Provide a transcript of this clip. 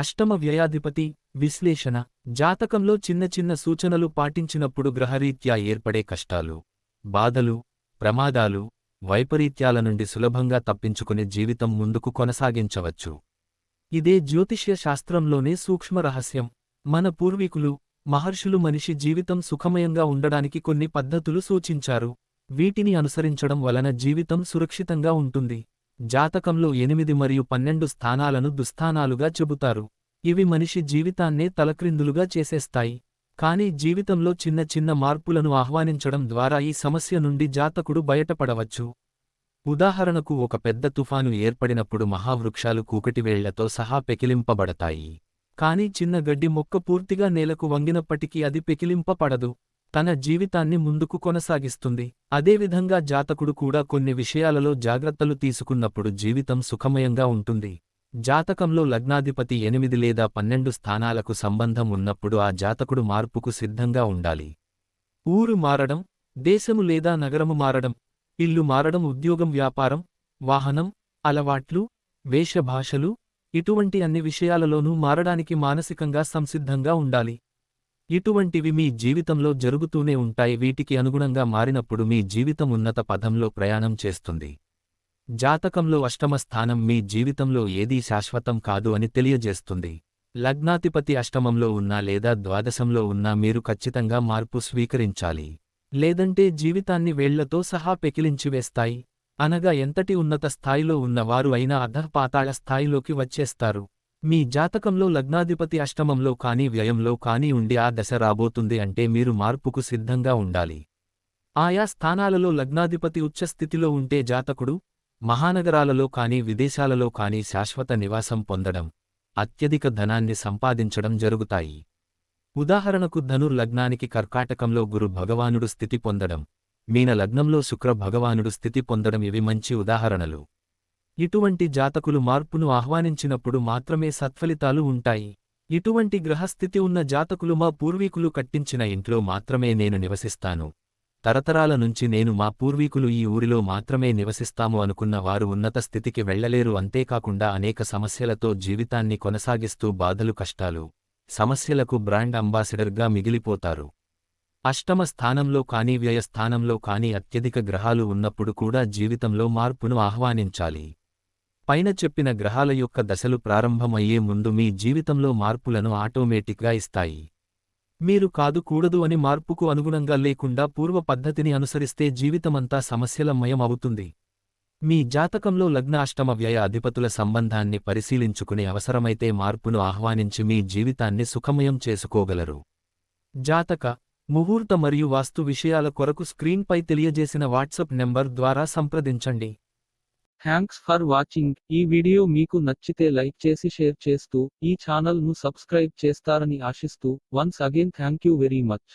అష్టమ వ్యయాధిపతి విశ్లేషణ జాతకంలో చిన్న చిన్న సూచనలు పాటించినప్పుడు గ్రహరీత్యా ఏర్పడే కష్టాలు, బాధలు, ప్రమాదాలు, వైపరీత్యాల నుండి సులభంగా తప్పించుకుని జీవితం ముందుకు కొనసాగించవచ్చు. ఇదే జ్యోతిష్య శాస్త్రంలోనే సూక్ష్మ రహస్యం. మన పూర్వీకులు, మహర్షులు మనిషి జీవితం సుఖమయంగా ఉండడానికి కొన్ని పద్ధతులు సూచించారు. వీటిని అనుసరించడం వలన జీవితం సురక్షితంగా ఉంటుంది. జాతకంలో 8 మరియు 12 స్థానాలను దుస్థానాలుగా చెబుతారు. ఇవి మనిషి జీవితాన్నే తలక్రిందులుగా చేసేస్తాయి. కానీ జీవితంలో చిన్న చిన్న మార్పులను ఆహ్వానించడం ద్వారా ఈ సమస్య నుండి జాతకుడు బయటపడవచ్చు. ఉదాహరణకు ఒక పెద్ద తుఫాను ఏర్పడినప్పుడు మహావృక్షాలు కూకటివేళ్లతో సహా పెకిలింపబడతాయి. కానీ చిన్న గడ్డి మొక్క పూర్తిగా నేలకు వంగినప్పటికీ అది పెకిలింపబడదు. తన జీవితాన్ని ముందుకు కొనసాగిస్తుంది. అదేవిధంగా జాతకుడు కూడా కొన్ని విషయాలలో జాగ్రత్తలు తీసుకున్నప్పుడు జీవితం సుఖమయంగా ఉంటుంది. జాతకంలో లగ్నాధిపతి 8 లేదా 12 స్థానాలకు సంబంధం ఉన్నప్పుడు ఆ జాతకుడు మార్పుకు సిద్ధంగా ఉండాలి. ఊరు మారడం, దేశము లేదా నగరము మారడం, ఇల్లు మారడం, ఉద్యోగం, వ్యాపారం, వాహనం, అలవాట్లు, వేషభాషలు, ఇటువంటి అన్ని విషయాలలోనూ మారడానికి మానసికంగా సంసిద్ధంగా ఉండాలి. ఇటువంటివి మీ జీవితంలో జరుగుతూనే ఉంటాయి. వీటికి అనుగుణంగా మారినప్పుడు మీ జీవితం ఉన్నత పథంలో ప్రయాణం చేస్తుంది. జాతకంలో అష్టమ స్థానం మీ జీవితంలో ఏదీ శాశ్వతం కాదు అని తెలియజేస్తుంది. లగ్నాధిపతి అష్టమంలో ఉన్నా లేదా ద్వాదశంలో ఉన్నా మీరు ఖచ్చితంగా మార్పు స్వీకరించాలి. లేదంటే జీవితాన్ని వేళ్లతో సహా పెకిలించివేస్తాయి. అనగా ఎంతటి ఉన్నత స్థాయిలో ఉన్నవారు అయినా అధఃపాతాళ స్థాయిలోకి వచ్చేస్తారు. మీ జాతకంలో లగ్నాధిపతి అష్టమంలో కానీ వ్యయంలో కానీ ఉండి ఆ దశ రాబోతుంది అంటే మీరు మార్పుకు సిద్ధంగా ఉండాలి. ఆయా స్థానాలలో లగ్నాధిపతి ఉచ్చస్థితిలో ఉంటే జాతకుడు మహానగరాలలో కానీ విదేశాలలో కానీ శాశ్వత నివాసం పొందడం, అత్యధిక ధనాన్ని సంపాదించడం జరుగుతాయి. ఉదాహరణకు ధనుర్ లగ్నానికి కర్కాటకంలో గురు భగవానుడు స్థితి పొందడం, మీన లగ్నంలో శుక్ర భగవానుడు స్థితి పొందడం ఇవి మంచి ఉదాహరణలు. ఇటువంటి జాతకులు మార్పును ఆహ్వానించినప్పుడు మాత్రమే సత్ఫలితాలు ఉంటాయి. ఇటువంటి గ్రహస్థితి ఉన్న జాతకులు మా పూర్వీకులు కట్టించిన ఇంట్లో మాత్రమే నేను నివసిస్తాను, తరతరాల నుంచి నేను మా పూర్వీకులు ఈ ఊరిలో మాత్రమే నివసిస్తాము అనుకున్న వారు ఉన్నత స్థితికి వెళ్లలేరు. అంతేకాకుండా అనేక సమస్యలతో జీవితాన్ని కొనసాగిస్తూ బాధలు, కష్టాలు, సమస్యలకు బ్రాండ్ అంబాసిడర్గా మిగిలిపోతారు. అష్టమ స్థానంలో కానీ వ్యయస్థానంలో కానీ అత్యధిక గ్రహాలు ఉన్నప్పుడు కూడా జీవితంలో మార్పును ఆహ్వానించాలి. పైన చెప్పిన గ్రహాల యొక్క దశలు ప్రారంభమయ్యే ముందు మీ జీవితంలో మార్పులను ఆటోమేటిక్గా ఇస్తాయి. మీరు కాదు కూడదు అని మార్పుకు అనుగుణంగా లేకుండా పూర్వ పద్ధతిని అనుసరిస్తే జీవితమంతా సమస్యలమయం అవుతుంది. మీ జాతకంలో లగ్న అష్టమ వ్యయ అధిపతుల సంబంధాన్ని పరిశీలించుకుని అవసరమైతే మార్పును ఆహ్వానించి మీ జీవితాన్ని సుఖమయం చేసుకోగలరు. జాతక, ముహూర్త మరియు వాస్తు విషయాల కొరకు స్క్రీన్పై తెలియజేసిన వాట్సాప్ నెంబర్ ద్వారా సంప్రదించండి. Thanks for watching. ఈ వీడియో మీకు నచ్చితే లైక్ చేసి షేర్ చేస్తూ ఈ ఛానల్ ను సబ్స్క్రైబ్ చేస్తారని ఆశిస్తూ once again thank you very much.